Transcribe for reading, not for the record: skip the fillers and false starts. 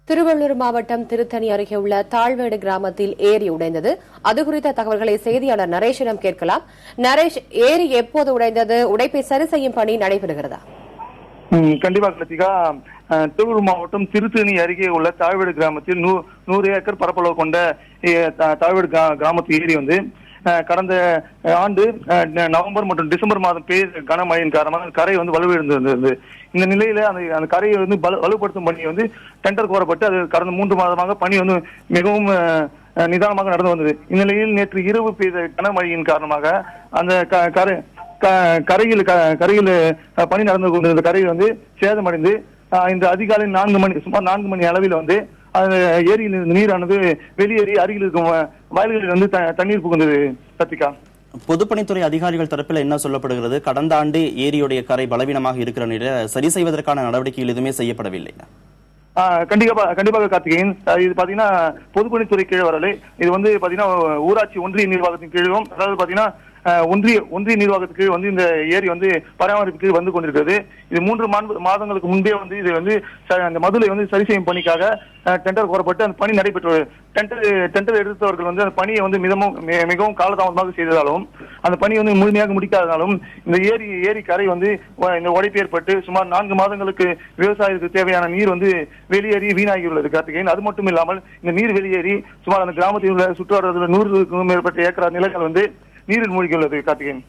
திருவள்ளூர் மாவட்டம் திருத்தணி அருகே உள்ள தாழ்வேடு கிராமத்தில் ஏரி உடைந்தது. அது குறித்த தகவல்களை செய்தியாளர் நரேஷிடம் கேட்கலாம். நரேஷ், ஏரி எப்போது உடைந்தது? உடைப்பை சரி செய்யும் பணி நடைபெறுகிறதா? கண்டிப்பாக கிருத்திகா. திருவள்ளூர் மாவட்டம் திருத்தணி அருகே உள்ள தாழ்வேடு கிராமத்தில் 100 ஏக்கர் பரப்பளவு கொண்ட தாழ்வேடு கிராமத்து ஏரி வந்து கடந்த ஆண்டு நவம்பர் மற்றும் டிசம்பர் மாதம் பெய்த கனமழையின் காரணமாக கரை வந்து வலுவிழந்திருந்தது. இந்த நிலையில அந்த கரையை வந்து வலுப்படுத்தும் பணி வந்து டெண்டர் கோரப்பட்டு அது கடந்த 3 மாதமாக பணி வந்து மிகவும் நிதானமாக நடந்து வந்தது. இந்நிலையில் நேற்று இரவு பெய்த கனமழையின் காரணமாக அந்த கரையில் பணி நடந்து கொண்டிருந்த கரையில் வந்து சேதமடைந்து இந்த அதிகாலை சுமார் 4 மணி அளவில் வந்து அந்த ஏரியில் இருந்த நீரானது வெளியேறி அருகில் இருக்கும் வயல்களில் வந்து தண்ணீர் புகுந்தது. சத்திகா, பொதுப்பணித்துறை அதிகாரிகள் தரப்பில் என்ன சொல்லப்படுகிறது? கடந்த ஆண்டு ஏரியுடைய கரை பலவீனமாக இருக்கிற நிலையில் சரி செய்வதற்கான நடவடிக்கைகள் எதுவுமே செய்யப்படவில்லை. கண்டிப்பாக கார்த்திகேயன், இது பாத்தீங்கன்னா பொதுப்பணித்துறை கீழ் வரலை. இது வந்து பாத்தீங்கன்னா ஊராட்சி ஒன்றிய நிர்வாகத்தின் கீழும், அதாவது பாத்தீங்கன்னா ஒன்றிய நிர்வாகத்துக்கு வந்து இந்த ஏரி வந்து பராமரிப்புக்கு வந்து கொண்டிருக்கிறது. இது 3 மாதங்களுக்கு முன்பே வந்து இது வந்து அந்த மதுளை வந்து சரி செய்யும் பணிக்காக டெண்டர் கோரப்பட்டு அந்த பணி நடைபெற்றது. டெண்டர் எடுத்தவர்கள் வந்து அந்த பணியை வந்து மிகவும் காலதாமதமாக செய்ததாலும் அந்த பணி வந்து முழுமையாக முடிக்காததாலும் இந்த ஏரி கரை வந்து இந்த உடைப்பு ஏற்பட்டு சுமார் 4 மாதங்களுக்கு விவசாயத்துக்கு தேவையான நீர் வந்து வெளியேறி வீணாகியுள்ளது. கார்த்திகேயன், அது மட்டும் இல்லாமல் இந்த நீர் வெளியேறி சுமார் அந்த கிராமத்தில் உள்ள சுற்றுவட்டாரத்தில் 100க்கும் மேற்பட்ட ஏக்கர் நிலங்கள் வந்து நீரில் மூழ்கியுள்ளது. கார்த்திகேயன்.